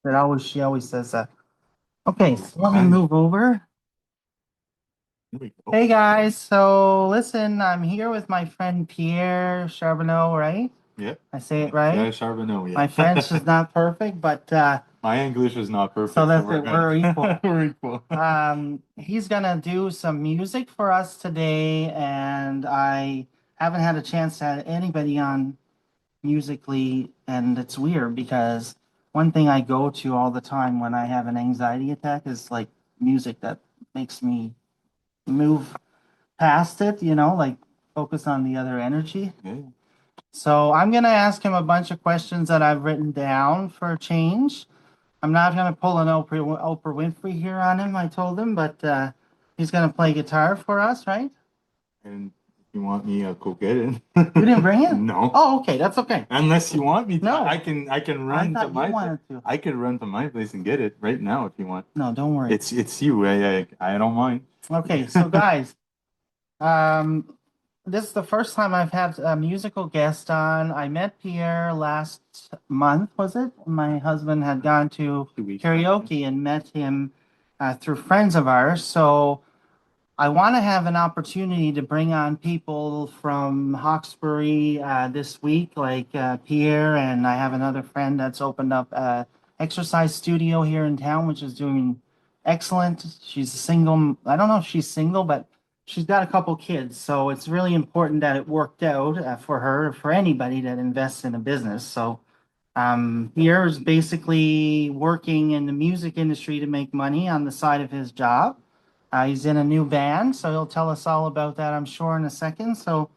She always says that. Okay, Oh, so let me and move over. here we go. Hey guys, so listen, I'm here with my friend Pierre Charbonneau, right? Yeah, I say it Pierre right. Charbonneau, My French yeah. is not perfect, but My English is not so perfect, so that's we're it. good. We're equal. We're equal. He's gonna do some music for us today, and I haven't had a chance to have anybody on musically, and it's weird because one thing I go to all the time when I have an anxiety attack is like music that makes me move past it, like focus on the other energy. Yeah. So I'm gonna ask him a bunch of questions that I've written down for a change. I'm not gonna pull an Oprah Winfrey here on him, I told him, but he's gonna play guitar for us, right? And if you want me, I'll go get You didn't it. bring it? No. Oh, okay, that's okay. Unless you want me to, No, I can I run to thought you my place. wanted to. I can run to my place and get it right now if you want. No, don't worry. It's you. I don't mind. Okay, so guys, um, this is the first time I've had a musical guest on. I met Pierre last month, was it? My husband had gone to 2 weeks back. karaoke and met him through friends of ours. So I want to have an opportunity to bring on people from Hawkesbury this week, like Pierre, and I have another friend that's opened up a exercise studio here in town, which is doing excellent. She's single. I don't know if she's single, but she's got a couple kids, so it's really important that it worked out for her, for anybody that invests in a business. So Pierre is basically working in the music industry to make money on the side of his job. He's in a new band, so he'll tell us all about that, I'm sure, in a second. So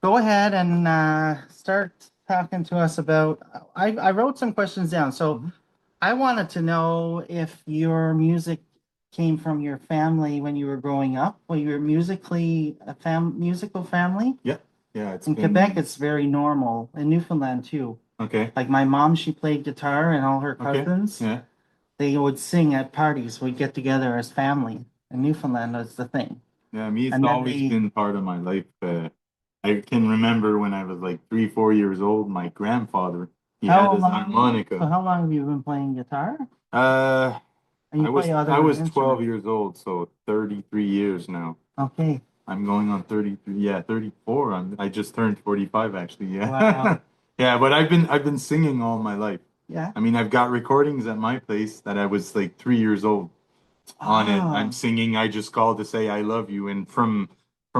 go ahead and start talking to us about. I wrote some questions down. So Mhm. I wanted to know if your music came from your family when you were growing up. Were you musically a musical family? Yeah, yeah. It's In Quebec, been it's very normal. In Newfoundland too. okay. Like my mom, she played guitar, and all her Okay. cousins, Yeah. they would sing at parties. We'd get together as family. In Newfoundland, that's the thing. Yeah, me, it's And then always they, been part of my life. I can remember when I was like 3, 4 years old, my grandfather, he had how his long, so harmonica. how long have you been playing guitar? Uh, And you I play was I other was 12 instruments. years old, so 33 years now. Okay. I'm going on 33, yeah, 34. I just turned 45 actually, Wow. yeah. Yeah, but I've been singing all my life. Yeah. I mean, I've got recordings at my place that I was like 3 years old on it. I'm Ah, singing I Just Called to Say I Love You. And from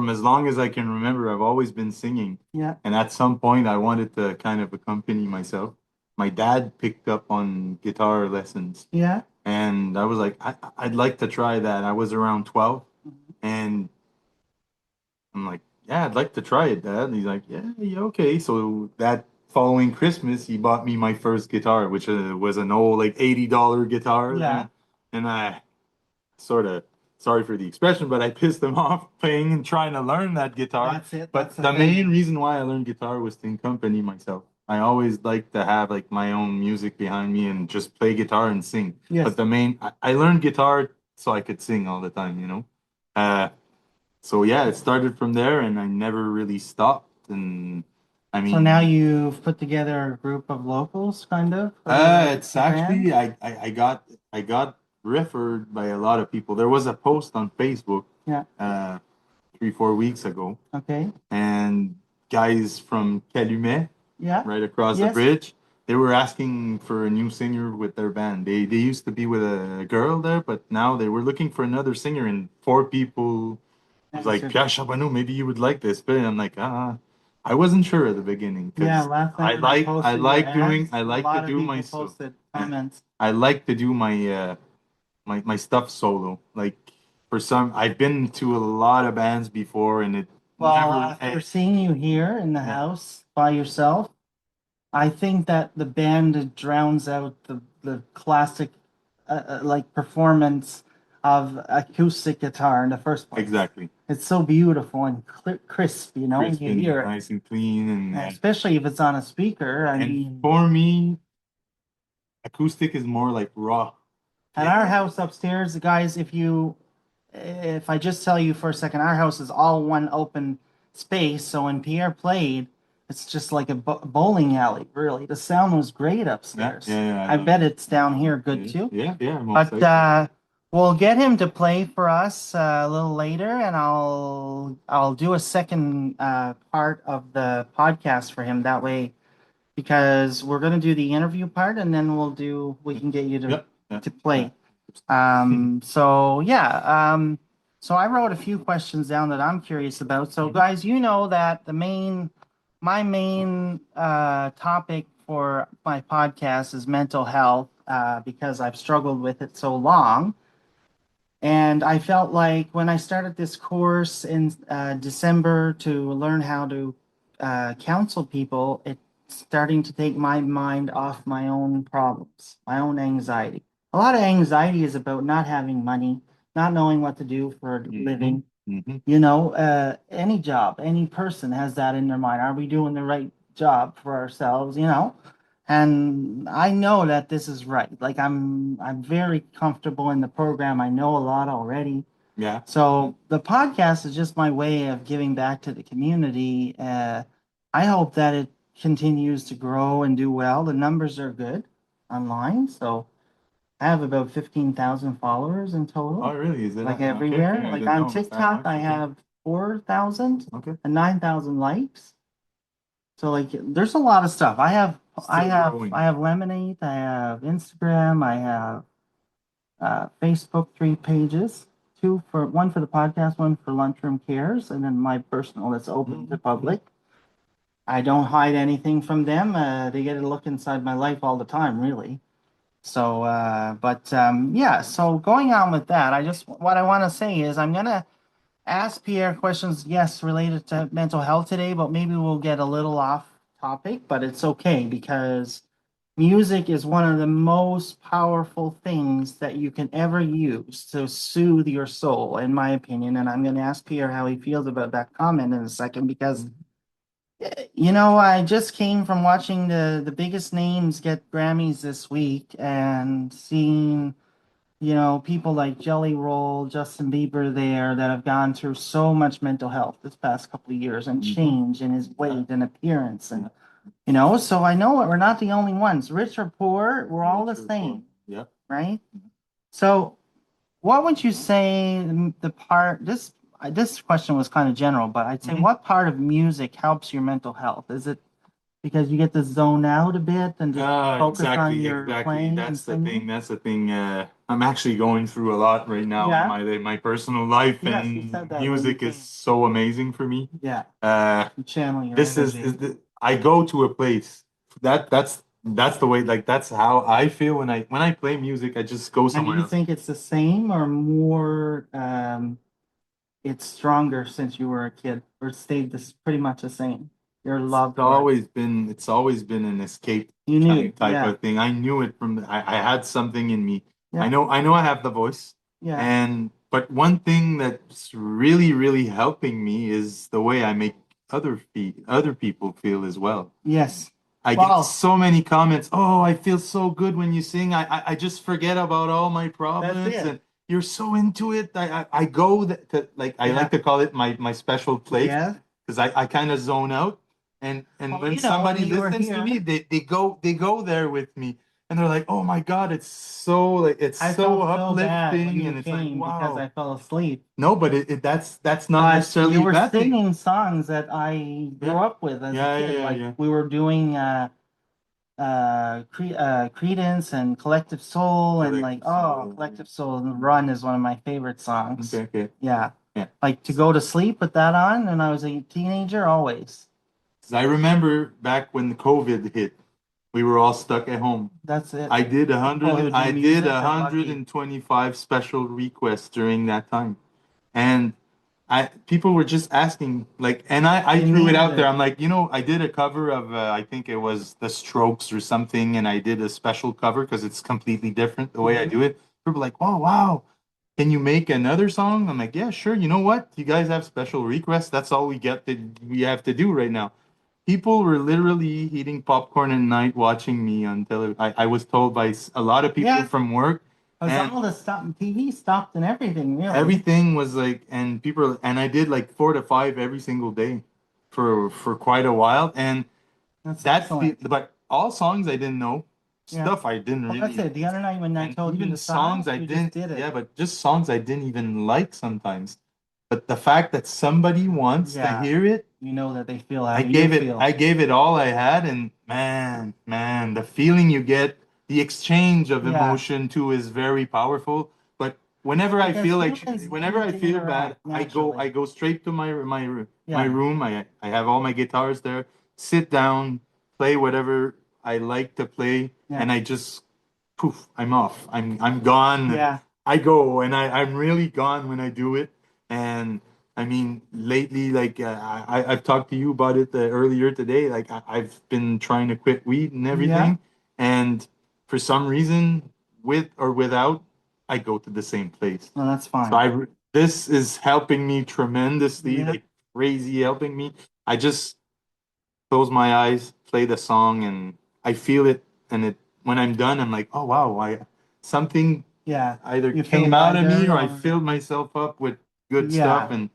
as long as I can remember, I've always been singing. yeah. And at some point I wanted to kind of accompany myself. My dad picked up on guitar lessons Yeah. and I was like, I'd like to try that. I was around 12 Mhm. and I'm like, yeah, I'd like to try it, Dad. And he's like, yeah, yeah, okay. So that following Christmas, he bought me my first guitar, which was an old like $80 guitar. Yeah. And I sort of, sorry for the expression, but I pissed him off playing and trying to learn that guitar. That's it. That's But the the thing. main reason why I learned guitar was to accompany myself. I always liked to have like my own music behind me and just play guitar and sing. But Yes. I learned guitar so I could sing all the time, you know? So yeah, it started from there and I never really stopped. And I So now mean, you've put together a group of locals, kind of, for it's a band? actually I got referred by a lot of people. There was a post on Facebook Yeah. uh 3, 4 weeks ago, Okay. and guys from Calumet, Yeah. right across the Yes. bridge, they were asking for a new singer with their band. They used to be with a girl there, but now they were looking for another singer, and four people was like, Answer. Pierre Charbonneau, maybe you would like this. But I'm like, I wasn't sure at the beginning Yeah, because last I night when I like I posted your like doing ads, I a like to lot of do my people so posted yeah. comments. I like to do my stuff solo. Like for some, I've been to a lot of bands before, and it Well, never. after seeing you here in the Yeah, house by yourself, I think that the band drowns out the classic like performance of acoustic guitar in the first place. exactly. It's so beautiful and crisp, Crisp you and hear it, nice and clean, and especially if it's on a speaker. I and mean, for me, acoustic is more like raw. at Yeah, our house upstairs, guys, if I just tell you for a second, our house is all one open space. So when Pierre played, It's just like a bowling alley, really. The sound was great Yeah, upstairs. yeah, I bet it's down here good yeah, too. yeah, yeah, most But likely. we'll get him to play for us a little later, and I'll do a second part of the podcast for him that way because we're gonna do the interview part, and then we can get you Yeah, yeah, to yeah. play. So yeah, so I wrote a few questions down that I'm curious about. So Mhm. guys, you know that my main topic for my podcast is mental health because I've struggled with it so long. And I felt like when I started this course in December to learn how to counsel people, it's starting to take my mind off my own problems, my own anxiety. A lot of anxiety is about not having money, not knowing what to do for a living. Mhm. You know, any job, any person has that in their mind. Are we doing the right job for ourselves? You know, and I know that this is right. Like I'm very comfortable in the program. I know a lot already. Yeah. So the podcast is just my way of giving back to the community. I hope that it continues to grow and do well. The numbers are good online, so I have about 15,000 followers in Oh, total, really? Is it like okay? Okay, everywhere. I Like didn't on know it was that TikTok, much. I Okay. have 4,000 Okay. and 9,000 likes. So like there's a lot of stuff. Still growing. I have Lemonade, I have Instagram, I have Facebook 3 pages, one for the podcast, one for Lunchroom Cares, and then my personal that's open to public. I don't hide anything from them. They get a look inside my life all the time, really. So, yeah. So going on with that, what I want to say is I'm gonna ask Pierre questions, yes, related to mental health today, but maybe we'll get a little off topic, but it's okay because music is one of the most powerful things that you can ever use to soothe your soul, in my opinion. And I'm going to ask Pierre how he feels about that comment in a second because, you know, I just came from watching the biggest names get Grammys this week and seeing people like Jelly Roll, Justin Bieber there that have gone through so much mental health this past couple of years and change in his weight and appearance. And, so I know we're not the only ones. Rich or poor, we're all the same, Yeah. right? So what would you say this question was kind of general, but I'd say what part of music helps your mental health? Is it because you get to zone out a bit and just focus on Exactly, your exactly. playing and That's the singing? thing. That's the thing. I'm actually going through a lot right now in Yeah. my personal life, Yes, you said and that when you music is came. so amazing for me. Yeah, Uh, you channel your this energy. I go to a place that's the way, like that's how I feel when I play music. I just go And do somewhere you else. think it's the same or more, it's stronger since you were a kid or stayed this pretty much the same? Your love for it. It's always been an escape You knew, type yeah, of thing. I knew it from I had something in me. yeah, I know I have the voice. yeah. And but one thing that's really helping me is the way I make other people feel as well. Yes. I get Wow, so many comments. Oh, I feel so good when you sing. I just forget about all my that's problems, it. and you're so into it. I go to, like, I Yeah, like to call it my special place yeah. because I kind of zone out. And Well, when when somebody you were listens to here, me, they go there with me, and they're like, "Oh my God, it's so, like, it's I so felt so bad when uplifting," you and it's like, came because wow. I fell asleep. No, but that's not But necessarily you a were bad thing. singing songs that I grew Yeah, up with as a yeah, yeah, kid. yeah, Like yeah. we were doing Credence and Collective Soul and like Collective Soul. Collective Soul and Run is one of my favorite songs. Okay, okay. Yeah. Yeah. Like to go to sleep with that on when I was a teenager, always. 'Cause I remember back when the COVID hit, we were all stuck at home. That's it. People who do I did music a are hundred lucky. and 25 special requests during that time. And people were just asking, like, and I They threw it needed out there. it. I'm like, I did a cover of, I think it was The Strokes or something, and I did a special cover because it's completely different the way I do it. People were like, oh, wow. Can you make another song? I'm like, yeah, sure. You know what? You guys have special requests. That's all we have to do right now. People were literally eating popcorn at night watching me on television. I was told by a lot of people Yeah. from work, Because and all the stuff TV stopped and everything, really. everything was like, and I did like 4 to 5 every single day. for quite a while, and That's that's the excellent. but all songs I didn't know, Yeah. stuff I didn't Well, that's really, it. The other night when I and told you even the song, songs I you just didn't, did it. yeah, but just songs I didn't even like sometimes. But the fact that somebody wants to Yeah. hear it, You know that they feel how you I feel. gave it all I had, and man, the feeling you get, the exchange of Yeah. emotion too is very powerful. But whenever I Because feel like, humans whenever need I to feel bad, interact naturally. I go straight to my Yeah. room. I have all my guitars there, sit down, play whatever I like to play, Yeah. and I just poof, I'm off. I'm gone. Yeah. I go, and I'm really gone when I do it. And I mean, lately, like I've talked to you about it earlier today. Like I've been trying to quit weed and Yeah. everything, and for some reason, with or without, I go to the same place. Well, that's So fine. this is helping me tremendously, Yeah. like crazy helping me. I just close my eyes, play the song, and I feel it. And it when I'm done, I'm like, oh wow, I something Yeah. either You feel came out of me lighter or I or filled myself up with good stuff, yeah.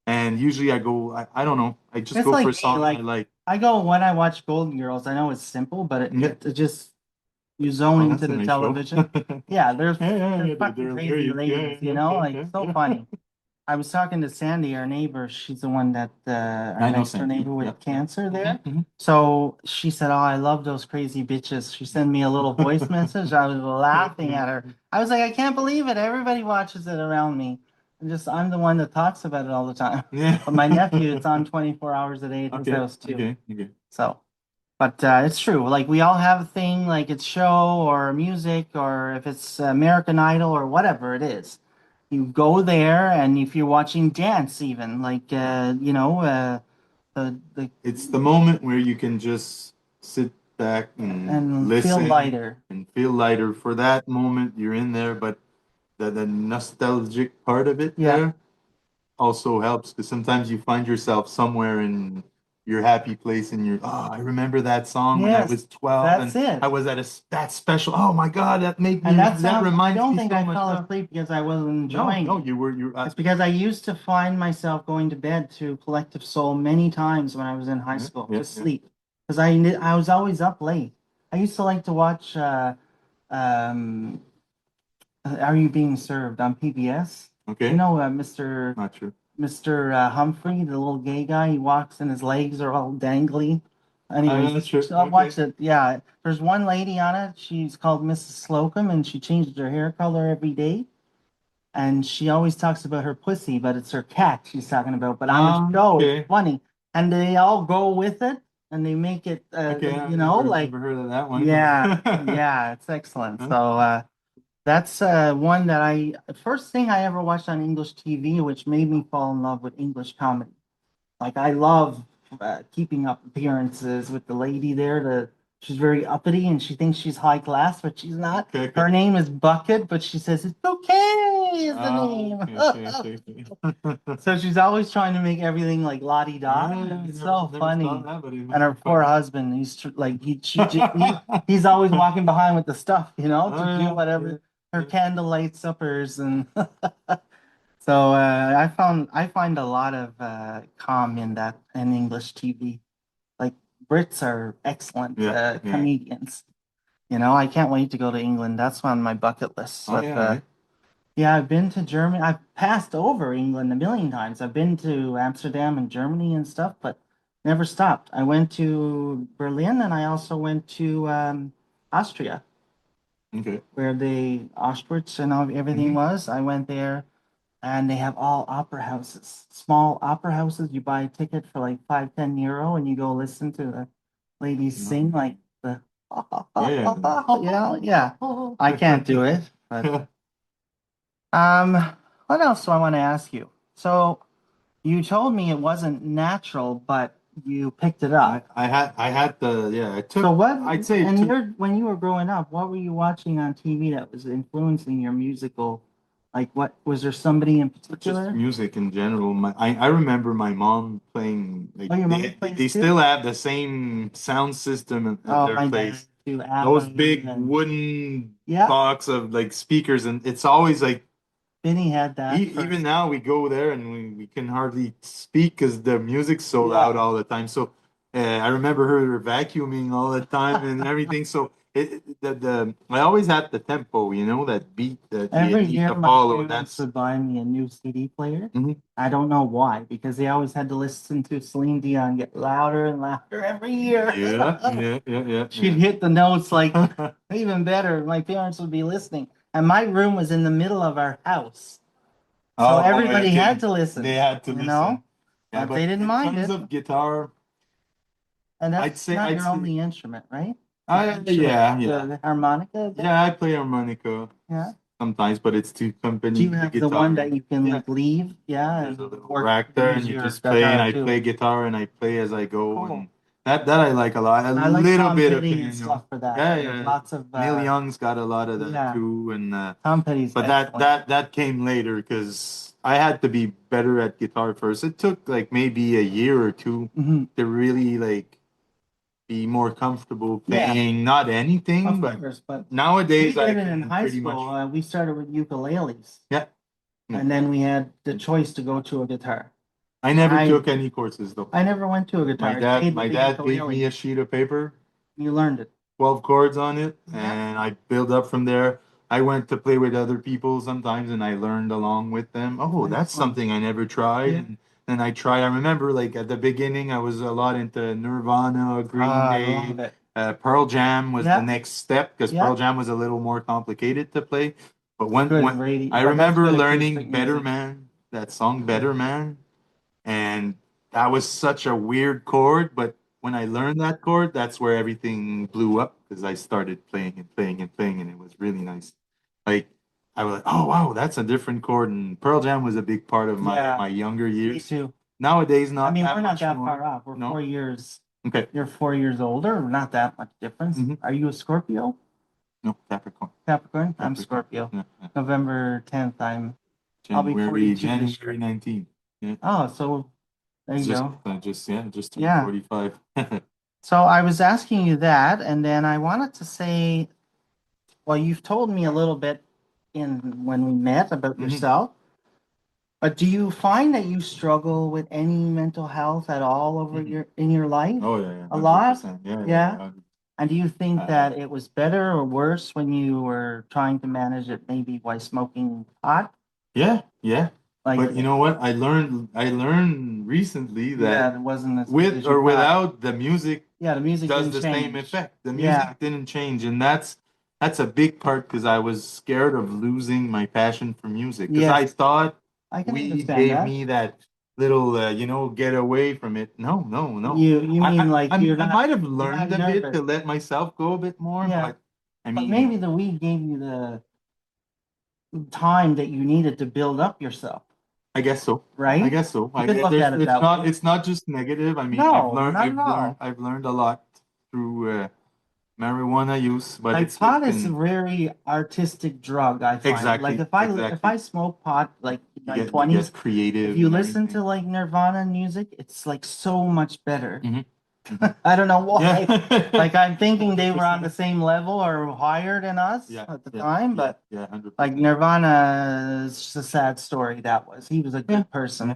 and usually I go I don't know, I just It's go for like me. songs I Like like. I go when I watch Golden Girls. I know it's simple, but Yeah. it just you zone Oh, into that's a the nice show. television. Yeah, they're fucking There crazy you ladies, yeah, you yeah, know, yeah, like yeah, so yeah. funny. I was talking to Sandy, our neighbor. She's the one that our I know next door Sandy. neighbor Yeah, with yeah. cancer there. Hmm. So she said, "Oh, I love those crazy bitches." She sent me a little voice message. I was laughing at her. I was like, "I can't believe it. Everybody watches it around me. And just I'm the one that talks about it all the time." Yeah. But my nephew, it's on 24 hours a day at his Okay, house too. okay. So, but it's true. Like we all have a thing, like it's show or music or if it's American Idol or whatever it is. You go there, and if you're watching dance, even like the It's the moment where you can just sit back and and feel listen lighter. and feel lighter for that moment you're in there, but the nostalgic part of it Yeah. there also helps because sometimes you find yourself somewhere in your happy place and you're, oh, I remember that song when I Yes, was 12 that's and I it. was at that special. Oh my God, And that that sounds, I reminds don't me think so I much fell of. asleep because I wasn't No, enjoying no, it. you It's because I used to find myself going to bed to Collective Soul many times when I was in high yeah, school, yeah, just yeah. sleep. Because I was always up late. I used to like to watch um, Are You Being Served on PBS? You Okay, know, not sure. Mr. Humphrey, the little gay guy. He walks and his legs are all dangly. I'm Anyways, not sure. so I'll Okay. watch it. Yeah, there's one lady on it. She's called Mrs. Slocum, and she changes her hair color every day. And she always talks about her pussy, but it's her cat she's talking about. But on the show, it's Okay. funny, and they all go with it, and they make it, Okay, I've like never heard of that one. yeah, yeah, it's excellent. Huh? So that's one that first thing I ever watched on English TV, which made me fall in love with English comedy. Like I love keeping up appearances with the lady there. She's very uppity and she thinks she's high class, but she's not. Okay, okay. Her name is Bucket, but she says it's okay is the name. Okay. So she's always trying to make everything like la di Yeah, da. yeah, It's so never thought funny. that, but it And must her be poor funny. husband, like he's always walking behind with the stuff, to do Oh, yeah, whatever her yeah, candlelight suppers and so I find a lot of calm in that in English TV. Like Brits are excellent yeah, yeah. comedians. I can't wait to go to England. That's on my bucket list. Oh, But yeah, yeah. yeah, I've been to Germany. I've passed over England a million times. I've been to Amsterdam and Germany and stuff, but never stopped. I went to Berlin and I also went to Austria, Okay. where the Auschwitz and everything Hmm. was. I went there and they have all opera houses, small opera houses. You buy a ticket for like 5, 10 euro, and you go listen to the ladies sing like the Yeah, yeah. I can't do it, but yeah. um, what else do I want to ask you? So you told me it wasn't natural, but you picked it up. I had the, yeah, I So took, what, I'd say it and took when you were growing up, what were you watching on TV that was influencing your musical? Like, what was there somebody in just particular? music in general. I remember my mom playing, like, Oh, your mom plays they too? still have the same sound system at Oh, their my dad place. too. ABBA Those big and wooden yeah, box of like speakers, and it's always like Vinny had that Even first. now we go there and we can hardly speak because the music's so Yeah. loud all the time. So I remember her vacuuming all the time and everything. So the I always had the tempo, you know, that beat that you Every need year, to my follow. parents would buy me a new CD player. Mhm. I don't know why, because they always had to listen to Celine Dion get louder and louder every year. Yeah, yeah, yeah, yeah, She'd yeah. hit the notes like even better. My parents would be listening, and my room was in the middle of our house, so Oh, everybody had okay. to They listen, had to you know, listen. Yeah, but they but didn't in mind terms it. of guitar, And I'd that's say not I'd your say only instrument, right? Your I instrument, yeah, yeah. the harmonica, a bit? Yeah, I play harmonica Yeah. sometimes, but it's to Do accompany you the have the one guitar. that you can Yeah. like leave? Yeah, There's and a little work rack there, and use you your just play, and guitar I too. play guitar, and I play as I go, Cool. and that I like a lot. A I like little Tom bit of Petty and piano. stuff for that. Yeah, There's yeah. lots of Neil Young's got a lot of that yeah, too, and Tom Petty's but excellent. that came later because I had to be better at guitar first. It took like maybe a year or two Hmm. to really like be more comfortable Yeah, playing not anything, of but course. But we nowadays I did it in can high pretty much. school. We started with ukuleles, Yeah. Yeah. and then we had the choice to go to a guitar. I never I took any courses though. I never went to a guitar. I stayed My with the dad gave me ukulele. a sheet of paper, You learned it. 12 chords on it, Yeah. and I built up from there. I went to play with other people sometimes and I learned along with them. Oh, that's Excellent. something I never tried. Yeah. And then I tried. I remember like at the beginning, I was a lot into Nirvana, Green Ah, I Day, love it. Pearl Jam was the Yeah. next step because Yeah. Pearl Jam was a little more complicated to play. But It's good when radio, I but that's remember good learning acoustic Better music. Man, that song Better Man, and that was such a weird chord, but when I learned that chord, that's where everything blew up because I started playing and playing and playing, and it was really nice. Like I was like, oh wow, that's a different chord. And Pearl Jam was a big part of Yeah, my younger me years. too. Nowadays, I not mean, we're that not much that far more. off. We're No? 4 years. Okay. You're 4 years older. Not that much difference. Hmm. Are you a Scorpio? No, Capricorn. Capricorn? I'm Capricorn. Scorpio. Yeah, yeah. November 10th. I'll be 42 this January year. 19th. Yeah. Oh, so there It's you just go. just turned Yeah. 45. So I was asking you that, and then I wanted to say, well, you've told me a little bit in when we met about Hmm. yourself, but do you find that you struggle with any mental health at all over Hmm. your in your life? Oh yeah, yeah, A lot? 100%. Yeah, yeah, Yeah. yeah. And do you think Uh, that it was better or worse when you were trying to manage it maybe by smoking pot? yeah, yeah. Like, But you know what? I learned recently that yeah, it wasn't as bad with as you or thought. without the music Yeah, the music does didn't the same change. effect. The Yeah, music didn't change, and that's a big part because I was scared of losing my passion for music because yes, I thought I can weed understand gave that. me that little get away from it. No, no, no. You mean like I might have you're not learned a bit nervous. to let myself go a bit more, Yeah, but I but mean, maybe the weed gave you the time that you needed to build up yourself, I guess so. I right? guess so. You could look at it that way. It's not just negative. I mean, No, not at all. I've learned a lot through marijuana use, but Like it's pot is a been very artistic drug, I find. Like if exactly. I smoke pot like in my You get 20s, if creative you and listen to everything. like Nirvana music, it's like so much better. Hmm. Hmm. I don't know Yeah. why. Like I'm thinking they were on the 100%. same level or higher than us Yeah, at the yeah, time, yeah, but yeah, like 100%. Nirvana is just a sad story that was. He was a Yeah, good person.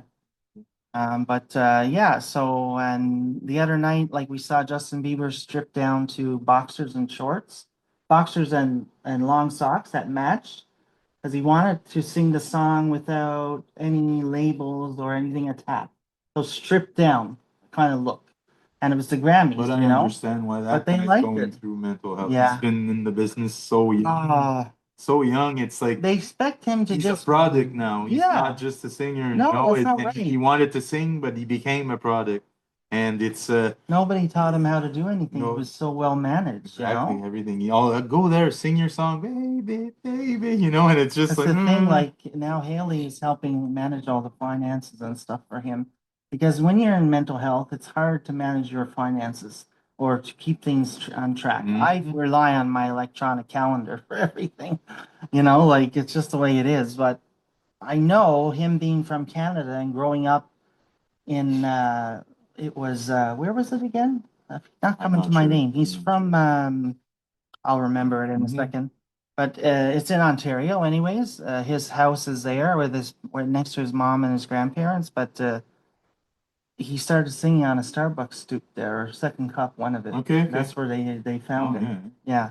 yeah. But yeah, so and the other night, like we saw Justin Bieber stripped down to boxers and shorts, boxers and long socks that matched, because he wanted to sing the song without any labels or anything attached. So stripped down kind of look. And it was the But Grammys, I you know, understand why but that they guy's liked going it. through mental health. He's Yeah. been in the business so young. Uh, So young. It's like they expect him to he's a just, product now. He's not yeah, just a singer, you no, know. that's not And he right. wanted to sing, but he became a product. And it's Nobody taught him how to do anything. He no, was so well managed, you exactly know? everything. You all go there, sing your song, baby, baby, and it's just That's like, the thing, like now Haley is helping manage all the finances and stuff for him. Because when you're in mental health, it's hard to manage your finances or to keep things on track. I mhm. rely on my electronic calendar for everything, you know, like it's just the way it is. But I know him being from Canada and growing up in it was where was it again? Not I'm coming to not my sure. name. He's I'm not from sure. I'll remember it in a Hmm. second. But it's in Ontario, anyways. His house is there with next to his mom and his grandparents. But he started singing on a Starbucks stoop there, or second cup, one of it. Okay, And okay. that's where they found Oh, it. yeah. Yeah,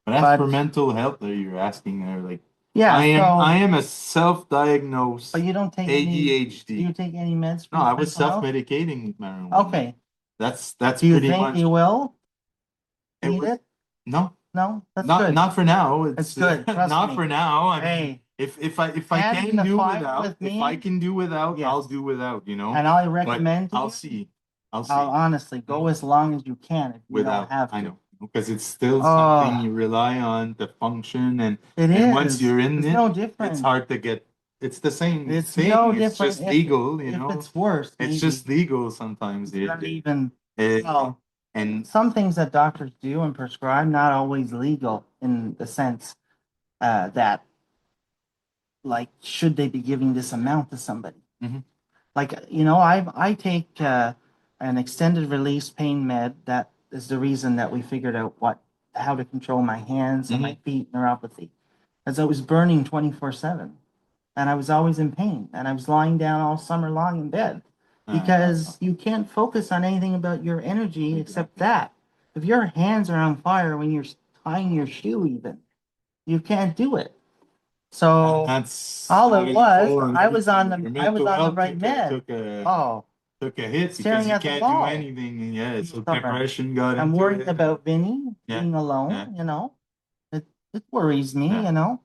But that's for but mental health that you're asking there. Like, yeah. I So, am a but self-diagnosed you don't take any. Do ADHD. you take any meds for No, your I was mental health? self-medicating with marijuana. Okay. That's Do you pretty think much you will it need was it? no, No, that's good. not for now. It's It's good. Trust not me. for now. I mean, Hey, if I hand in can the do fire without, with if I me. can do without, I'll Yes. do without, you know. And I But recommend to I'll you, see. I'll I'll see. honestly go Mhm. as long as you can if you don't Without, have I to. know, because it's still something Oh, you rely on to function, it and once is. you're in It's it, no it's different. hard to get. It's the same It's thing. no It's different just legal, you if know. it's worse, It's just maybe. legal sometimes. It's not even, It, well, and some things that doctors do and prescribe not always legal in the sense that like should they be giving this amount to somebody? Mhm. Like, I take an extended release pain med. That is the reason that we figured out how to control my hands and my Mhm. feet neuropathy. As I was burning 24/7 and I was always in pain and I was lying down all summer long in bed because you can't focus on anything about your energy except that. If your hands are on fire when you're tying your shoe even, you can't do it. So That's all it having a was, toll on I was everything. on the Your I was mental on the health right med. Oh, took a hit because staring you at the can't do wall. anything, and yeah, I'm so stubborn. depression got I'm into worried it. about Vinny Yeah, being yeah, alone. It worries me, yeah.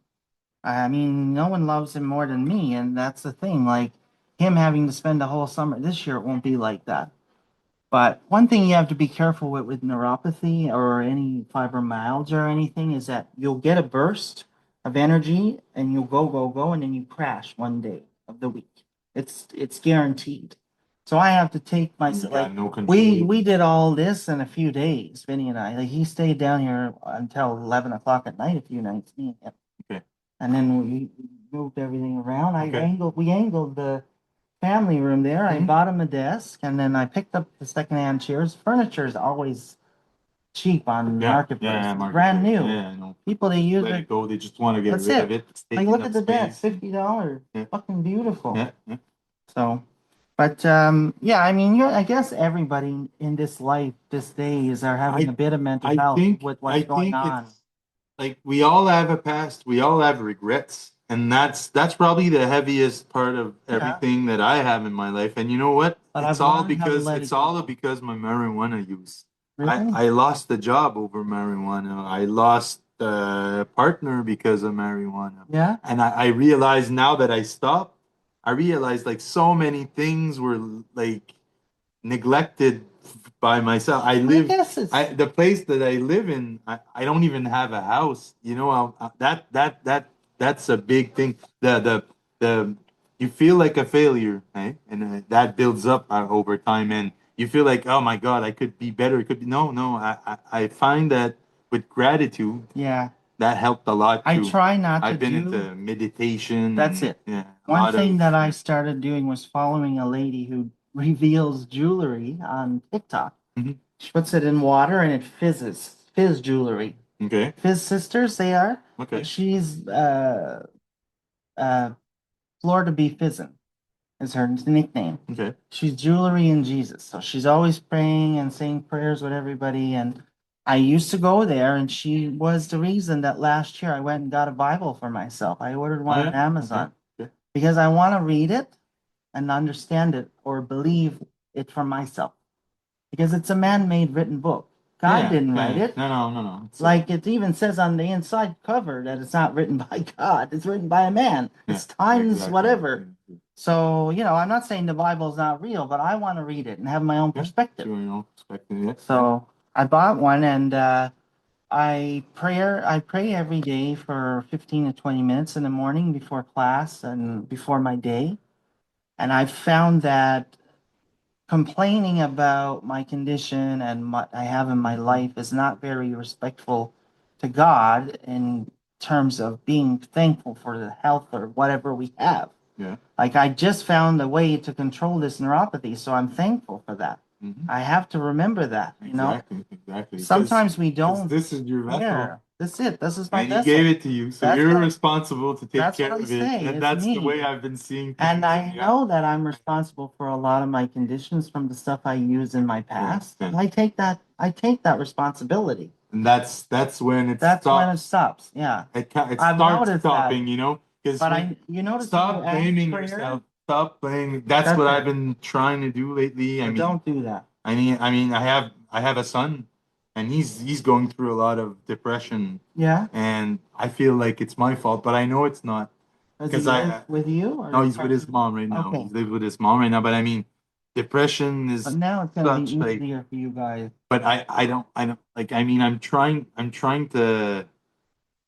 I mean, no one loves him more than me, and that's the thing. Like him having to spend the whole summer this year, it won't be like that. But one thing you have to be careful with neuropathy or any fibromyalgia or anything is that you'll get a burst of energy and you'll go, and then you crash one day of the week. It's guaranteed. So I have to take You myself got like no we control. we did all this in a few days, Vinny and I. Like he stayed down here until 11 o'clock at night a few nights, me and him. Okay, And then we moved everything around. okay. We angled the family room there. I Mhm. bought him a desk and then I picked up the secondhand chairs. Furniture is always cheap on Yeah, marketplace. yeah, It's brand marketplace. new. Yeah, I know. People they Just use let it. it go. They just want to get That's rid of it. it. It's Like taking look up at the desk, space. $50. Yeah, Fucking beautiful. yeah, yeah. So, but yeah, I mean, I guess everybody in this life, this days, are having a bit of mental health with what's I going think on. it's like we all have a past, we all have regrets, and that's probably the heaviest part of Yeah, everything that I have in my life. And you know what? but I've learned how to let It's it all go. because my marijuana use. Really? I lost the job over marijuana. I lost a partner because of marijuana. Yeah. And I realized now that I stopped, I realized like so many things were like neglected by myself. I guess it's The place that I live in, I don't even have a house. You know, that's a big thing. The you feel like a failure, right? And that builds up over time, and you feel like, oh my God, I could be better. It could be no. I find that with gratitude, yeah. that helped a lot I too. try not to I've been do. into meditation That's and it. yeah, a One lot thing of that I started doing was following a lady who reveals jewelry on TikTok. Mhm. She puts it in water and it fizzes. Fizz jewelry. Okay, Fizz sisters, they are. But okay, she's uh Florida Be Fizzin is her nickname. okay. She's jewelry and Jesus. So she's always praying and saying prayers with everybody. And I used to go there, and she was the reason that last year I went and got a Bible for myself. I ordered Oh one on yeah, okay. Amazon Okay. because I want to read it and understand it or believe it for myself because it's a man-made written book. God Yeah, didn't write yeah. it. No. It's Like it even says on the inside cover that it's not written by God, it's written by a man. yeah, It's times exactly. whatever. So, I'm not saying the Bible's not real, but I want to read it and have my own Yeah, perspective. sure, you know, expecting it. So I bought one and I pray every day for 15 to 20 minutes in the morning before class and before my day. And I've found that complaining about my condition and what I have in my life is not very respectful to God in terms of being thankful for the health or whatever we have. Yeah. Like I just found a way to control this neuropathy, so I'm thankful for that. Mhm. I have to remember that, you know? Exactly, exactly. Sometimes we 'Cause don't. this is your vessel, Yeah, that's it. This is my and he gave vessel. it to you, so That's you're what responsible to take that's care what I of it. say. And It's that's the way me. I've been seeing And things. I know that I'm responsible for a lot of my conditions from the stuff I used in my past. yeah. And I take that responsibility. And that's when it That's when it stops. stops. Yeah. It I've starts noticed that. stopping, because But when you notice when you stop ask blaming prayer, yourself, stop blaming. That's that's what I've it. been trying to do lately. But don't do that. I have a son, and he's going through a lot of depression, Yeah. and I feel like it's my fault, but I know it's not Does he because live with you no, or he's with his mom right now. okay. He's living with his mom right now, but I mean, depression But is now it's gonna be such like. easier for you guys. But I don't like. I mean, I'm trying to.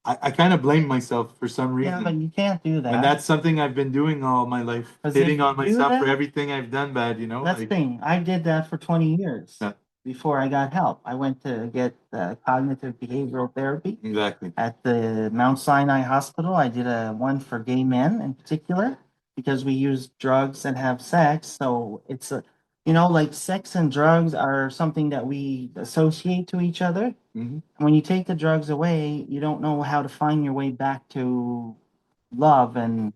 I kind of blame myself for some Yeah, but reason. you can't do And that. that's something I've been doing all my life, Because if hitting you on do myself for that, everything I've done bad, that's the like thing. I did that for 20 years yeah, before I got help. I went to get cognitive behavioral therapy exactly. at the Mount Sinai Hospital. I did a one for gay men in particular because we use drugs and have sex. So it's a, like sex and drugs are something that we associate to each other. Hmm. When you take the drugs away, you don't know how to find your way back to love and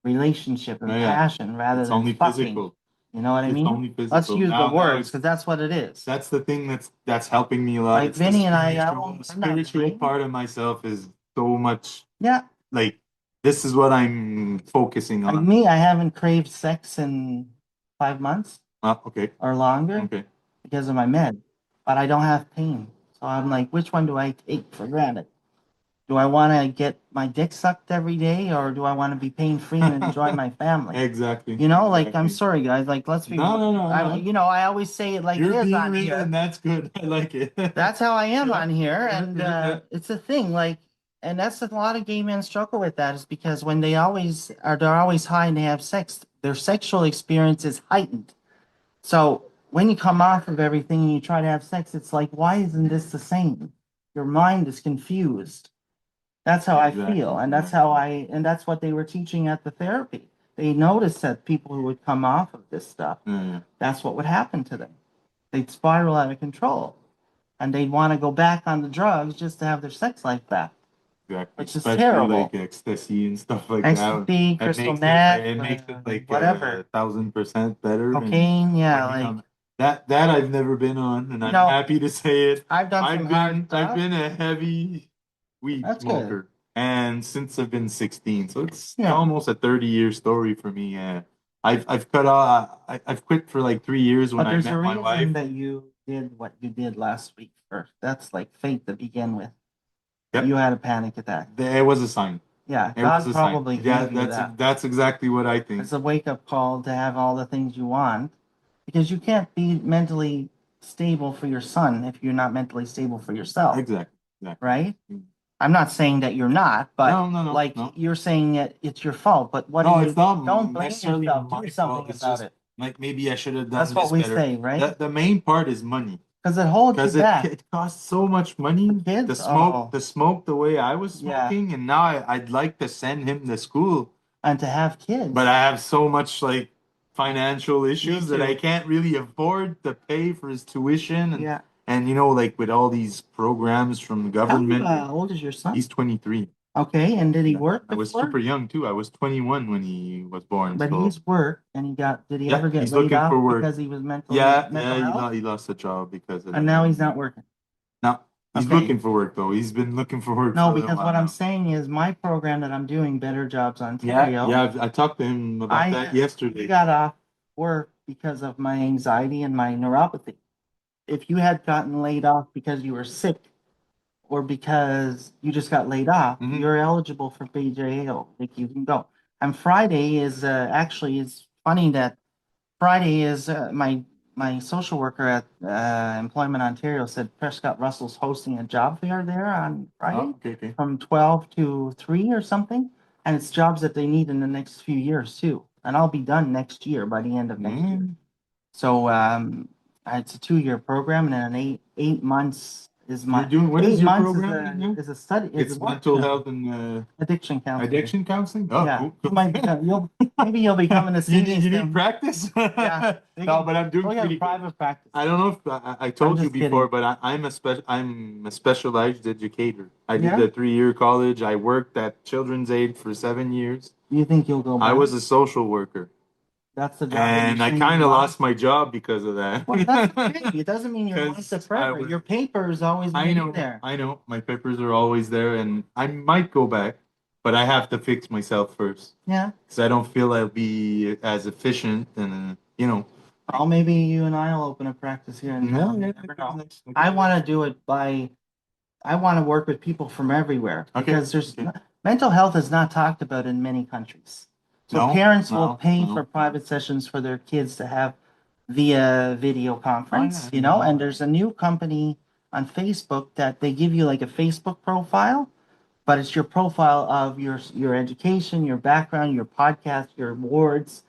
relationship Oh and yeah, passion rather it's than only fucking. physical. You know what I It's mean? only Let's physical. use the Now words because it's that's what it is. that's the thing that's helping me a lot. Like It's the Vinny and spiritual I'm not spiritual married. part of myself is so much Yeah, like this is what I'm focusing like on. me, I haven't craved sex in 5 months Okay, or longer okay. because of my med, but I don't have pain. So I'm like, which one do I take for granted? Do I want to get my dick sucked every day or do I want to be pain free and enjoy my family? Exactly, Like, I'm exactly. sorry, guys. Like, let's be, No, no, no, no. I always say it like it You're is being on real, and here. that's good. I like it. That's how I am Yeah, on here. yeah, And yeah, yeah. it's a thing. Like, and that's a lot of gay men struggle with that is because when they're always high and they have sex, their sexual experience is heightened. So when you come off of everything and you try to have sex, it's like, why isn't this the same? Your mind is confused. That's how I feel. Exactly, And exactly. and that's what they were teaching at the therapy. They noticed that people who would come off of this stuff, Yeah, yeah, that's what would happen to them. They'd spiral out of control and they'd want to go back on the drugs just to have their sex life back, exactly. which is Especially like terrible. ecstasy and stuff like that. Ecstasy, It crystal makes it meth, it makes it like whatever, 1,000% better. And cocaine, yeah, when you like, that I've never been on, and you I'm know, happy to say it. I've done some hard I've stuff. been a heavy weed That's good. smoker, and since I've been 16, so it's Yeah. almost a 30-year story for me. I've cut off. I've quit for like 3 years when But I there's a met my reason wife. that you did what you did last week first. That's like fate to begin with. Yep, You had a panic attack. there was a sign. Yeah, It was God a sign. probably Yeah, gave you that. that's exactly what I think. It's a wake-up call to have all the things you want because you can't be mentally stable for your son if you're not mentally stable for yourself, Exactly. Exactly. right? Mm. I'm not saying that you're not, but No, no, no, like no. you're saying that it's your fault. But what do No, it's you not don't blame necessarily yourself, do my fault. something It's about just it. like maybe I should have done That's what this we better. say, right? The main part is money Because it holds you because back. it costs so much The money kids, oh, to smoke the way I was yeah, smoking, and now I'd like to send him to school, and to have kids. but I have so much like financial Me issues that I too. can't really afford to pay for his tuition, Yeah. and like with all these programs from the How government, old is your son? he's 23. Okay, and did he Yeah, work I was before? super young too. I was 21 when he was born, But so. he's worked and did he Yeah, ever get he's laid looking off for work. because he was Yeah, mental yeah, health? he lost a job because of And that. now he's not working. Now he's Okay. looking for work though. He's been looking for work for No, a little because while what I'm now. saying is my program that I'm doing, Better Jobs Yeah, Ontario, yeah. I talked to him about that we yesterday. got off work because of my anxiety and my neuropathy. If you had gotten laid off because you were sick or because you just got laid off, Hmm. you're eligible for PJO. Like you can go. And Friday is actually it's funny that Friday is my social worker at Employment Ontario said Prescott Russell's hosting a job fair there on Oh, Friday okay, okay. from 12 to 3 or something. And it's jobs that they need in the next few years too. And I'll be done next year by the end of next year. Mm. So it's a 2-year program and then an eight months is You're my doing, what is 8 your months program now? is a study. It's It's mental workshop. health and Addiction counseling. addiction counseling? Oh, Yeah, cool. you might become, maybe you'll become an You assistant. you need practice? Yeah. No, but I'm doing We have pretty good. private practice. I don't know if I told you just before, kidding. but I'm a specialized educator. I did Yeah? the 3-year college. I worked at Children's Aid for 7 years. You think you'll go I back? was a social worker, That's the job that and I changed kind your of life? lost my job because of that. Well, that's okay. It doesn't mean you're lost 'Cause it forever. Your paper is always I gonna be know, there. I know, my papers are always there, and I might go back, but I have to fix myself first Yeah. because I don't feel I'll be as efficient and Oh, maybe you and I'll open a practice here in Yeah, town. yeah, You never know. nice. I want to do it I want to work with people from everywhere Okay, because okay. mental health is not talked about in many countries. So No, parents will no, pay for no. private sessions for their kids to have via video conference, Oh, yeah. and there's a new company on Facebook that they give you like a Facebook profile, but it's your profile of your education, your background, your podcast, your awards,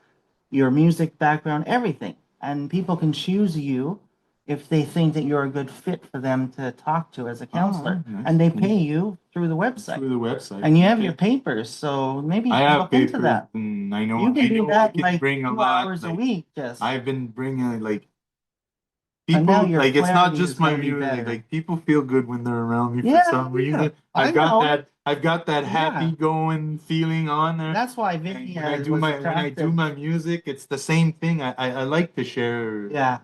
your music background, everything. And people can choose you if they think that you're a good fit for them to talk to as a counselor. Nice. And they pay you through the website. Through the website. And you have Okay. your papers, so maybe you I can have look into papers, that. and I You know can do I that can like bring a 2 hours lot. a week, just. I've been bringing And now people, your it's not clarity is just my gonna be music. better. Like people feel good when they're around me for Yeah, some yeah. reason. I know. I've got that Yeah. happy going feeling on there. That's why And Vicky when I do was when I do attracted. my music, it's the same thing. I like to share Yeah.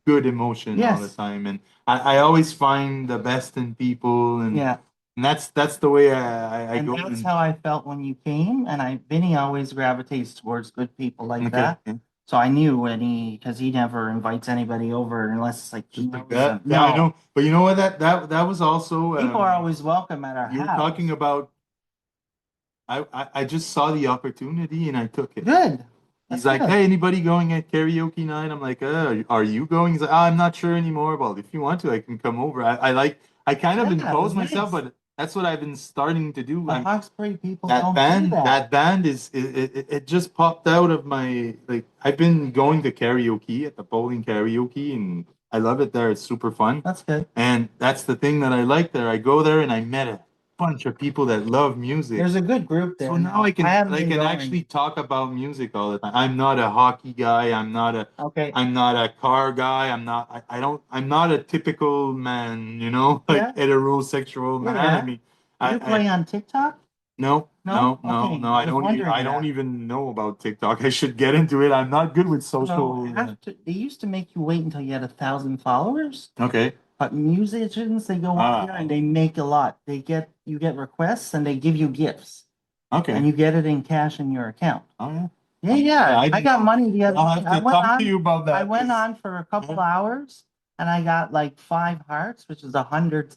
good emotion all the Yes. time, and I always find the best in people, and Yeah. that's the way I And go. that's how I felt when you came. And Vinny always gravitates towards good people like Okay, that. yeah. So I knew because he never invites anybody over unless it's like he Just like knows that. them. Yeah, I No, know. But you know what? That was also people are always welcome at our you were house. talking about. I just saw the opportunity and I took it. Good. He's That's like, good. hey, anybody going at karaoke night? I'm like, are you going? He's like, I'm not sure anymore. Well, if you want to, I can come over. I kind of Yeah, it impose was myself, nice. but that's what I've been starting to do. The I'm Hawkesbury people that don't do band that. that band is it just popped out of my I've been going to karaoke at the bowling karaoke, and I love it there. It's super fun. That's good. And that's the thing that I like there. I go there and I met a bunch of people that love music. There's a good group there. So now I haven't been can going. actually talk about music all the time. I'm not a hockey guy. Okay. I'm not a car guy. I'm not a typical man, like Yeah. heterosexual man. Yeah. I mean, You play on TikTok? no, No? no, Okay. no. I was wondering I don't that. even know about TikTok. I should get into it. I'm not good with No, social. they used to make you wait until you had 1,000 followers. Okay. But musicians, they go Ah. on there and they make a lot. You get requests and they give you gifts. Okay. And you get it in cash in your account. Oh yeah. Yeah, yeah. I got money the other I'll day. have to talk to you about that. I went on for a couple hours and I got like 5 hearts, which is 100.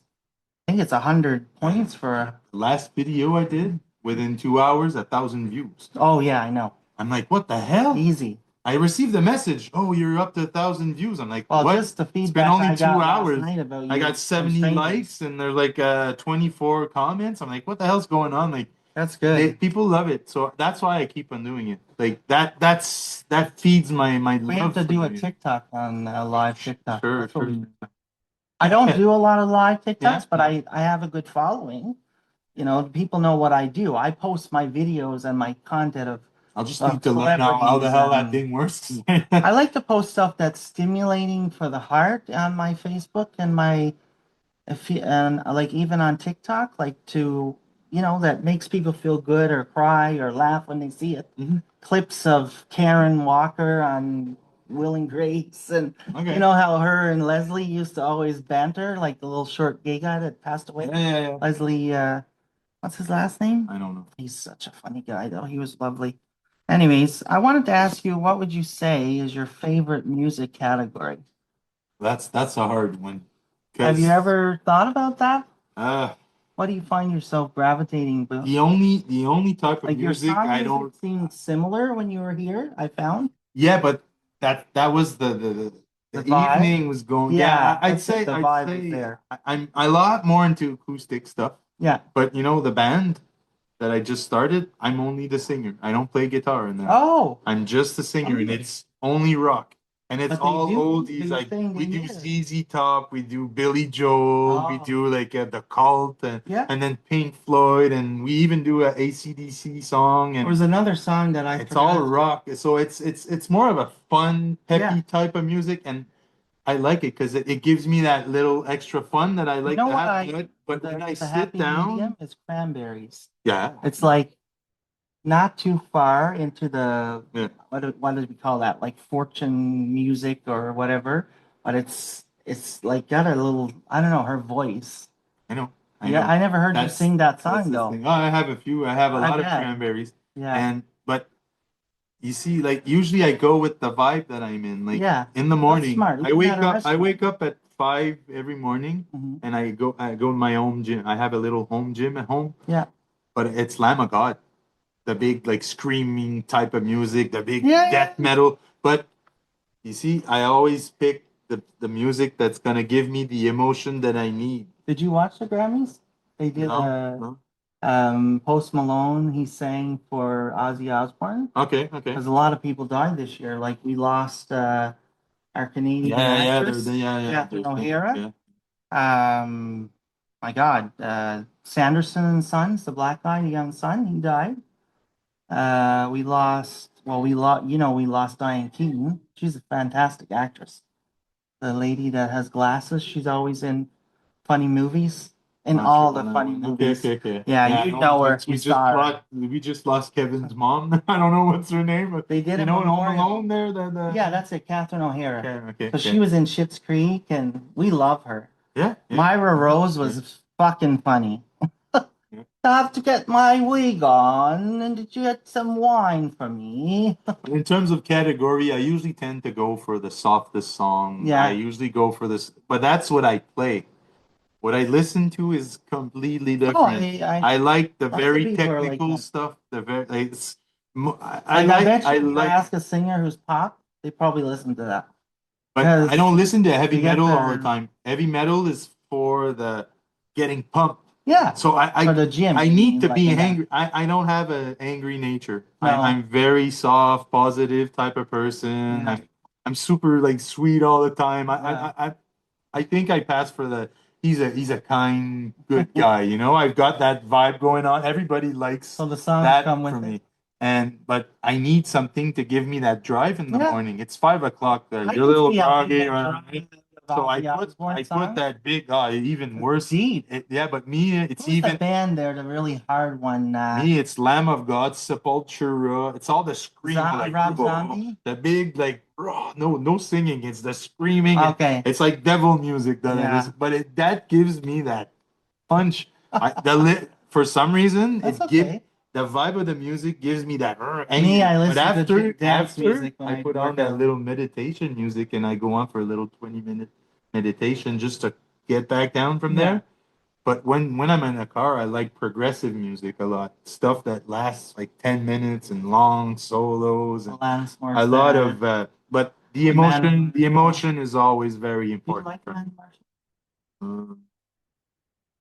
I think it's 100 points for. Last video I did, within 2 hours, 1,000 views. Oh yeah, I know. I'm like, what the hell? Easy. I received a message. Oh, you're up to 1,000 views. I'm like, Well, what? just the It's been feedback only I two got last hours. night about I you got from 70 strangers. likes and there's like 24 comments. I'm like, what the hell's going on? Like, That's good. people love it. So that's why I keep on doing it. Like that feeds my We have love to for do a music. TikTok on live TikTok. Sure, That's what sure. I don't do a lot of live TikToks, Yeah. but I have a good following. People know what I do. I post my videos and my content of I'll just need to learn how the hell that thing works. I like to post stuff that's stimulating for the heart on my Facebook and and like even on TikTok, like that makes people feel good or cry or laugh when they see it. Mhm. Clips of Karen Walker on Will and Grace, and Okay. you know how her and Leslie used to always banter, like the little short gay guy that passed away. Yeah. Leslie, what's his last name? I don't know. He's such a funny guy, though. He was lovely. Anyways, I wanted to ask you, what would you say is your favorite music category? That's a hard one. Have you ever thought about that? Uh, What do you find yourself gravitating to? the only type of Like your music song I music don't. seemed similar when you were here, I found. Yeah, but that was the The vibe? evening was going. Yeah, I'd that's it, say the I'd vibe say is there. I'm a lot more into acoustic stuff. Yeah. But the band that I just started, I'm only the singer. I don't play guitar in there. Oh, I'm just the singer, and okay. it's only rock. and it's But they all do. oldies. They were Like saying we they do need it. ZZ Top, we do Billy Joel, we Oh, do like the Cult, yeah. and then Pink Floyd, and we even do a AC/DC song, There and was another song that I it's all forgot. rock. So it's more of a fun, Yeah. peppy type of music, and I like it because it gives me that little extra fun that I You like know to what have. I But when I the sit happy down, medium is cranberries. yeah, It's like not too far into the yeah, what did we call that? Like fortune music or whatever. But it's like got a little I don't know, her voice. I know, I Yeah, know. I never heard you That's sing that that's song the though. thing. Oh, I have a few. I have a I lot of bet. cranberries, Yeah. and but you see, like usually I go with the vibe that I'm in. Like Yeah. in the That's morning, smart. Even at a I restaurant. wake up at 5 every morning, Hmm. and I go to my home gym. I have a little home gym at home, Yeah. but it's Lamb of God, the big like screaming type of music, the big Yeah, death yeah. metal. But you see, I always pick the music that's gonna give me the emotion that I need. Did you watch the Grammys? They did No, a no. Post Malone, he sang for Ozzy Osbourne. Okay, okay. Because a lot of people died this year. Like we lost our Canadian Yeah, yeah, actress, yeah. Catherine There's been, O'Hara. yeah. My God, Sanderson and Sons, the black guy, the young son, he died. We lost, well, we lost Diane Keaton. She's a fantastic actress. The lady that has glasses, she's always in funny movies, in Not sure all the on that funny one. Okay, movies. okay, okay. Yeah, Yeah, you no, know her if you saw her. we just lost Kevin's mom. I don't know what's her name, but They did you a know, in Home memorial. Alone there, the Yeah, that's it, Catherine O'Hara. okay, okay, So she okay. was in Schitt's Creek, and we love her. Yeah, yeah, Myra Rose yeah, was fucking funny. yeah. Have to get my wig on, and did you get some wine for me? In terms of category, I usually tend to go for the softest song. I Yeah. usually go for this, but that's what I play. What I listen to is completely Oh, different. I I like the lots of very people are like technical that. stuff. The very like, Like I bet I you if I like, ask a singer who's pop, they probably listen to that but I don't because listen to heavy they get metal all the their time. Heavy metal is for the getting pumped. yeah So for the gym. I You need mean to like be in that? angry. I don't have an angry nature. No, I'm very soft, positive type of person. yeah, I'm super like sweet all the time. yeah. I think I pass for the he's a kind, good guy, you know. I've got that vibe going on. Everybody likes So the songs that come for with it. me. And but I need something to give me that drive in the Yeah, morning. It's 5 o'clock there. I You're a can little see how groggy, people right? drive about the I Osborne put songs. that big even worse. Deep. Yeah, but me it's Who's the even band there? The really hard one. me, it's Lamb of God, Sepultura. It's all the scream, like Rob Zombie. the big, like no singing. It's the screaming, and Okay. it's like devil music that it is. Yeah, But that gives me that punch. For some reason that's it give okay. the vibe of the music gives me that Me, angry. I But listen to dance music when I I put on work that out. little meditation music and I go on for a little 20-minute meditation just to get back down from Yeah, there. But when I'm in a car, I like progressive music a lot. Stuff that lasts like 10 minutes and long solos and Alanis a lot Morissette, of but Amanda the Marshall. emotion is always very Do you important like for me. Amanda Marshall? Um,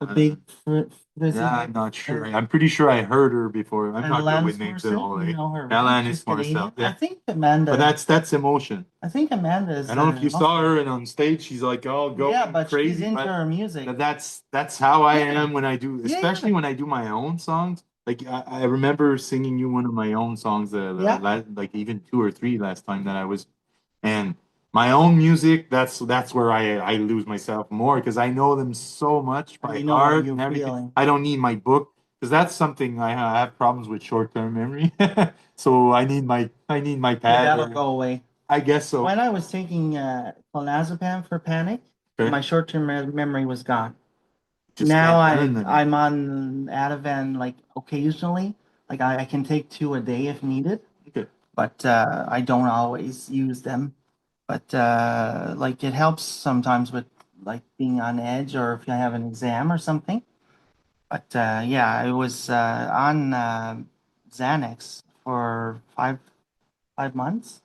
The uh, big frizzy yeah, hair. I'm not sure. I'm pretty sure I heard her before. I'm And not good with Alanis names at Morissette, all. you Eh? know her, right? She's Alanis Canadian. Morissette. I Yeah. think But Amanda. that's emotion. I think Amanda I is don't know if you saw also. her and on stage she's like all Yeah, going but she's crazy, into but her music. that's how I Yeah, am when I do, yeah, especially when I do my own songs. Like I remember singing you one of my own songs yeah. like even two or three last time that I was, and my own music. That's where I lose myself more because I know them so much And by you know what heart you're and everything. feeling. I don't need my book because that's something I have problems with short-term memory. So I need my Yeah, pad that'll or go away. I guess so. When I was taking clonazepam for panic, Okay. my short-term memory was gone. Just Now can't learn them. I'm on Ativan like occasionally. Like I can take two a day if needed, Okay. but I don't always use them. But like it helps sometimes with like being on edge or if I have an exam or something. But yeah, I was on Xanax for 5 months.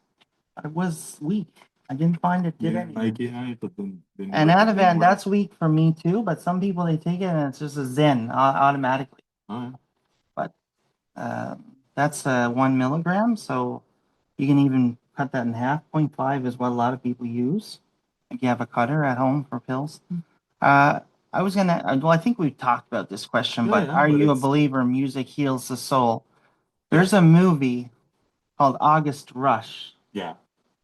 I was weak. I didn't find it You did didn't like anything. it, but then didn't And work the same Ativan, way. that's weak for me too, but some people they take it and it's just a zen automatically. All right. But that's 1 milligram, so you can even cut that in half. 0.5 is what a lot of people use. Like you have a cutter at home for pills. Uh, I was gonna, well, I think we've talked about this question, but Yeah, are but you a it's believer music heals the soul? yeah, There's a movie called August Rush. yeah,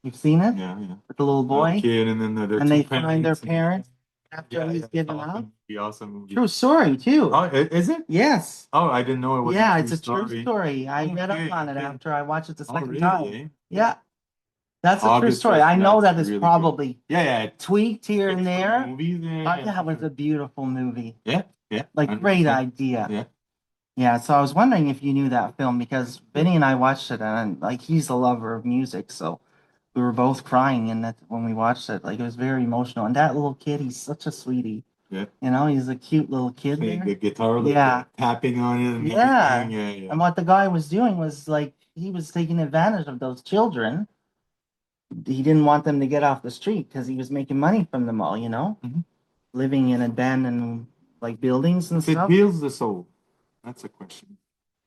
You've seen it? yeah. With the little Little boy, kid, and then their and two they find their parents. parents after Yeah, he's yeah, given awesome up. movie, awesome movie. True story too. Oh, is it? Yes. Oh, I didn't know it was a Yeah, true it's a true story. story. I read Okay, up on it okay. after I watched it the Oh, second really? time. Eh? Yeah, that's a true August story. Rush, I know that's that it's really good. probably Yeah, yeah. tweaked here and It's good there, movies, but yeah, yeah, for it was sure. a beautiful movie. Yeah, yeah, Like, great 100%. idea. Yeah. Yeah, so I was wondering if you knew that film because Benny and I watched it, and like he's a lover of music, so we were both crying in that when we watched it. Like it was very emotional. And that little kid, he's such a sweetie. Yeah. You know, he's a cute little kid Playing there. the guitar, like Yeah. tapping on it and Yeah. everything. Yeah, yeah. And what the guy was doing was like he was taking advantage of those children. He didn't want them to get off the street because he was making money from them all, you know, Mhm. living in abandoned like buildings and If it stuff. heals the soul, that's a question.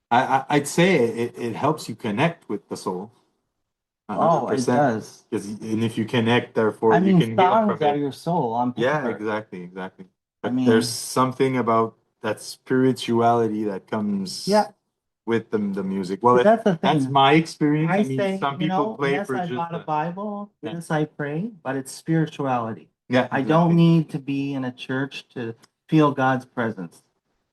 I'd say it helps you connect with the soul, Oh, it 100%. does. And if you connect, therefore I you mean, can heal songs from are it. your soul on Yeah, paper. exactly, exactly. I But there's mean, something about that spirituality that comes yeah, with the music. Well, but if that's the that's thing. my experience. I I mean, say, some you people know, play yes, for I just bought a Bible, yeah, yes, I pray, but it's spirituality. yeah, I don't exactly, need to be in a church to feel God's presence.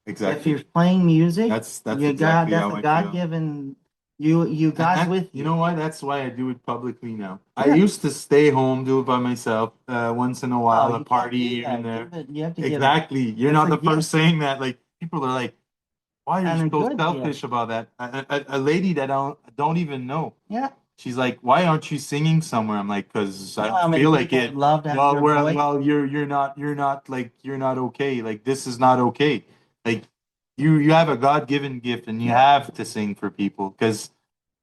If exactly. you're playing music, That's you got exactly that's how a I feel. God-given you And God's with you you. know what? That's why I do it publicly now. I Yeah. used to stay home, do it by myself, once in a Oh, while, a you can't party do here and that. there. You have to give it. Exactly. You're It's not a the first gift saying that. Like people are like, "Why are you and a so good gift. selfish about that?" A lady that I don't even know. Yeah. She's like, "Why aren't you singing somewhere?" I'm like, "Cause You I know don't how many feel like people would it." love to have Well, your voice? you're not okay. Like this is not okay. Like you have a God-given gift and you Yeah. have to sing for people because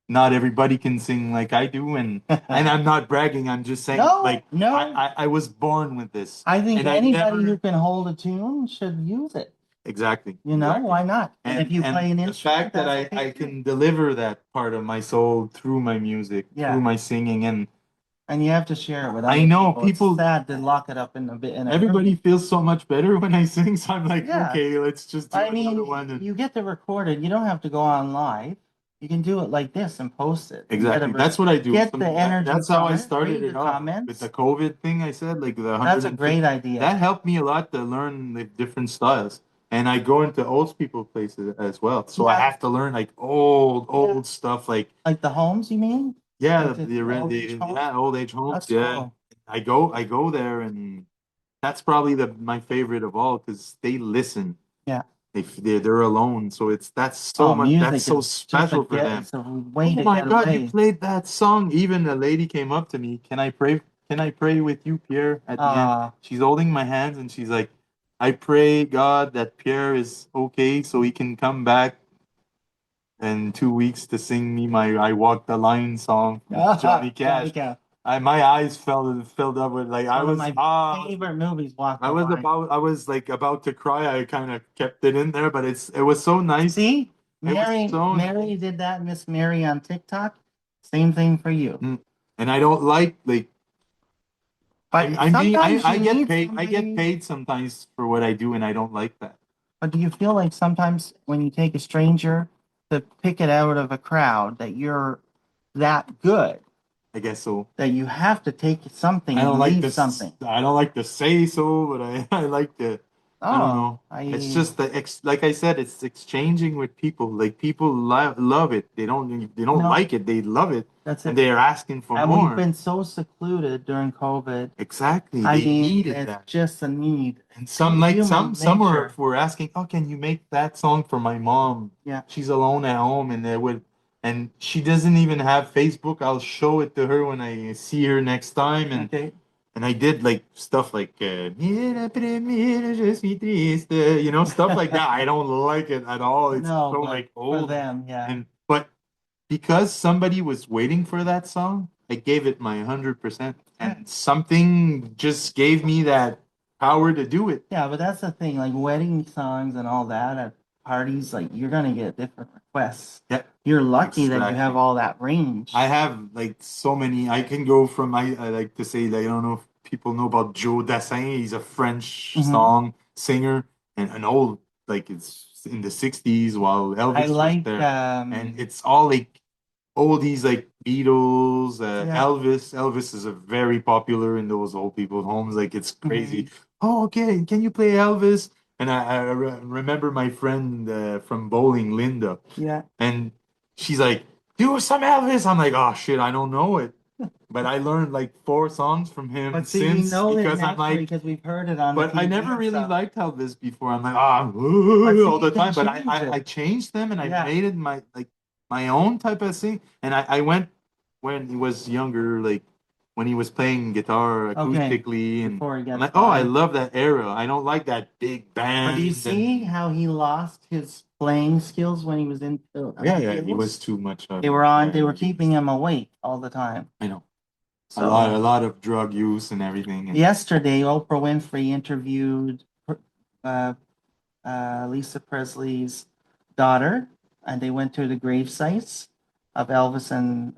not everybody can sing like I do, and I'm not bragging. I'm just saying No, like no. I was born with this, I think and I anybody who never can hold a tune should use it. exactly You know, exactly. why not? And if you And play an the instrument, fact that that's I okay too. can deliver that part of my soul through my music, through Yeah. my singing, and And you have to share it with I other know people. It's people. sad to lock it up in a bit in a Everybody room. feels so much better when I sing, so I'm like, Yeah. okay, let's just do I another mean, one. And you get to record it. You don't have to go on live. You can do it like this and post it and exactly, that's what I do. get the energy That's how from I it, started read the it off with the comments. COVID thing. I said like the That's a 150. great idea. That helped me a lot to learn the different styles. And I go into old people places as well, so I Yeah. have to learn like old Yeah. old stuff. Like Like the homes, you mean? yeah, Like the old age home? yeah, old age homes. That's Yeah, cool. I go there, and that's probably the my favorite of all because they listen. Yeah. If they're alone, so Oh, that's music so is just a special for get. them. It's a way Oh to my get God, you away. played that song. Even a lady came up to me. Can I pray? Can I pray with you, Pierre? At the end, Uh, she's holding my hands and she's like, I pray God that Pierre is okay so he can come back in 2 weeks to sing me my I Walk the Line song from Johnny Johnny Cash. Cash. My eyes filled up with like I One of was my favorite movies, Walk the Line. I was like about to cry. I kind of kept it in there, but it was so nice. See, It was so Mary nice. did that. Miss Mary on TikTok. Same thing for you. Mm. And I don't like But sometimes I you get need paid. I get somebody. paid sometimes for what I do, and I don't like that. But do you feel like sometimes when you take a stranger to pick it out of a crowd that you're that good I guess so. that you have to take something I don't and like leave this. something? I don't like to say so, but I like to. I don't Oh, know. It's just like I said, it's exchanging with people. Like people love it. They don't no, like it. They love it, that's and it. they are asking for And we've more. been so secluded during COVID. Exactly. I They mean, needed it's that. just a need. And some Human some nature. were asking, "Oh, can you make that song for my mom? Yeah. She's alone at home, and they would, and she doesn't even have Facebook. I'll show it to her when I see her next time." Okay. And I did like stuff like "Mira, mira, je suis triste," stuff like that. I don't like it at all. It's No, so but like for old, them, yeah. and but because somebody was waiting for that song, I gave it my 100%. And something just gave me that power to do it. Yeah, but that's the thing, like wedding songs and all that parties, like you're gonna get different requests. Yeah, You're lucky that you exactly. have all that range. I have like so many. I can go from I like to say like I don't know if people know about Joe Dassin. He's a French Mhm. song singer and an old like it's in the 60s while I Elvis was like, there. And it's all like oldies like Beatles, yeah. Elvis. Elvis is a very popular in those old people's homes. Like it's Mhm. crazy. Oh, okay. Can you play Elvis? And I remember my friend from bowling, Linda, Yeah. and she's like, "Do some Elvis." I'm like, "Oh shit, I don't know it," but I learned like four songs from him But see, we since know it because I'm naturally like, because we've heard it on the but I TV never and really stuff. liked Elvis before. I'm like, But see, all you the can time. But change I it. changed them and I Yeah. made it my like my own type of thing. And I went when he was younger, like when he was playing guitar Okay. acoustically, and Before he I'm gets like, oh, I by. love that era. I don't like that big But do you band see and how he lost his playing skills when he was in yeah, the yeah, he was field? too much of They were on, yeah, they were yeah, he keeping was. him awake all the time. I know. A So lot of drug use and everything. And yesterday, Oprah Winfrey interviewed uh, Lisa Presley's daughter, and they went to the grave sites of Elvis and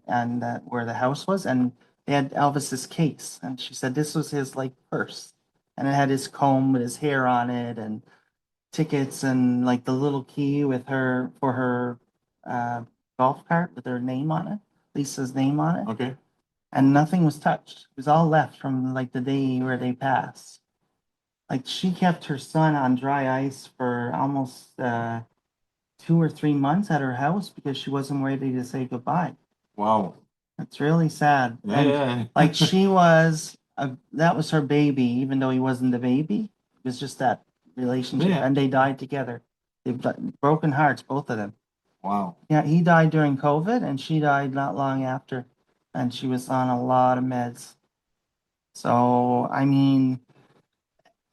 where the house was, and they had Elvis's case, and she said this was his like purse, and it had his comb with his hair on it, and tickets, and like the little key with her for her uh, golf cart with her name on it, Lisa's name on it, okay, and nothing was touched. It was all left from like the day where they passed. Like she kept her son on dry ice for almost 2 or 3 months at her house because she wasn't ready to say goodbye. wow, It's really sad. And yeah, like yeah, she was, that was her baby, even though he wasn't the baby. It was just that relationship. yeah, And they died together. They've broken hearts, both of them. wow, Yeah, he died during COVID and she died not long after. And she was on a lot of meds. So, I mean,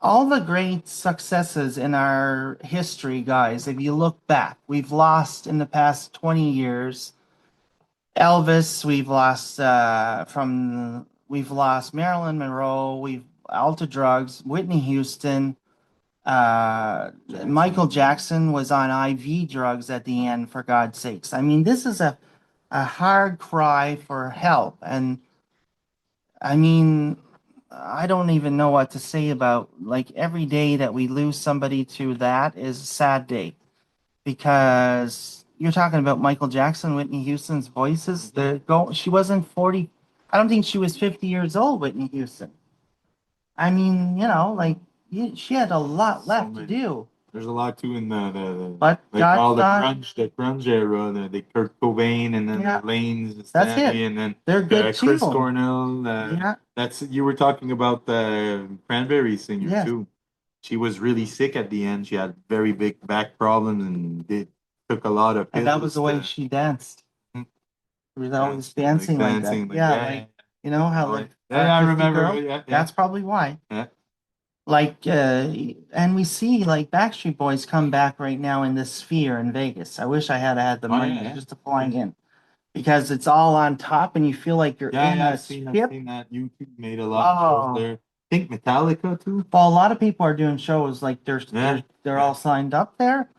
all the great successes in our history, guys, if you look back, we've lost in the past 20 years Elvis, we've lost Marilyn Monroe, we've all to drugs, Whitney Houston, Michael Jackson. Jackson was on IV drugs at the end, for God's sakes. I mean, this is a hard cry for help. And I mean, I don't even know what to say about like every day that we lose somebody to that is a sad day because you're talking about Michael Jackson, Whitney Houston's voices. She wasn't 40. I don't think she was 50 years old, Whitney Houston. I mean, like she had a lot So left to many. do, There's a lot too in the but like God all thought, the grunge era, the Kurt Cobain, and then yeah, the Lanes, the that's it. Stanley, and then They're good Chris too. Cornell. Yeah, That's you were talking about the Cranberry singer yes. too. She was really sick at the end. She had very big back problems and they took a lot of And that was pills the way to she danced. She was always like dancing like that. dancing, like Yeah, yeah, like how oh, the yeah, I artistic remember. girl. Yeah, yeah, That's probably why. yeah. Like, and we see like Backstreet Boys come back right now in this Sphere in Vegas. I wish I had the Oh yeah, money yeah. just to fly in because it's all on top and you feel like you're Yeah, in yeah, a I've ship. seen that. YouTube made a lot of shows Oh, there. I think Metallica too. well, a lot of people are doing shows like Yeah, they're yeah. all signed up there,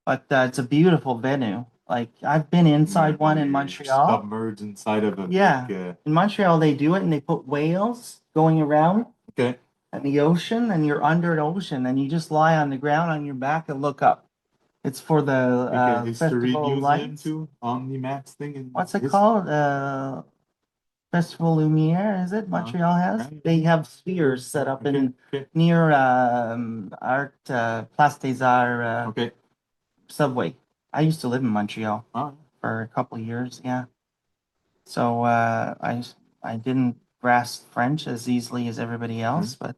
but it's a beautiful venue. Like I've been inside one in You're Montreal. submerged inside of a Yeah, big. in Montreal they do it and they put whales going around Okay, in the ocean and you're under an ocean and you just lie on the ground on your back and look up. It's for the like a history Festival of museum Lights. too. Omnimax thing in What's it his. called? Festival Lumiere, is it? Uh, Montreal has. right. They have spheres set up Okay, in okay, near Art Place des Arts okay. subway. I used to live in Montreal Oh, for a couple of years, yeah. So I didn't grasp French as easily as everybody yeah. else, but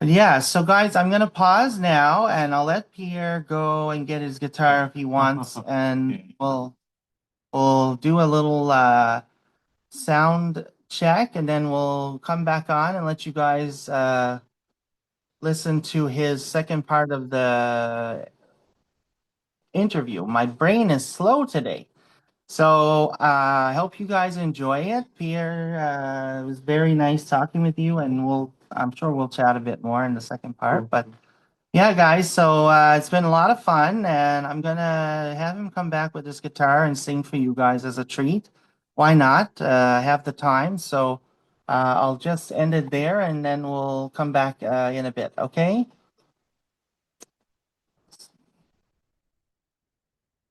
yeah, so guys, I'm gonna pause now and I'll let Pierre go and get his guitar if he wants, and Okay. we'll do a little sound check and then we'll come back on and let you guys listen to his second part of the interview. My brain is slow today. So I hope you guys enjoy it. Pierre, it was very nice talking with you, and I'm sure we'll chat a bit more in the second part. Cool. But Yeah, guys. So it's been a lot of fun, and I'm gonna have him come back with his guitar and sing for you guys as a treat. Why not? I have the time, so I'll just end it there, and then we'll come back in a bit. Okay?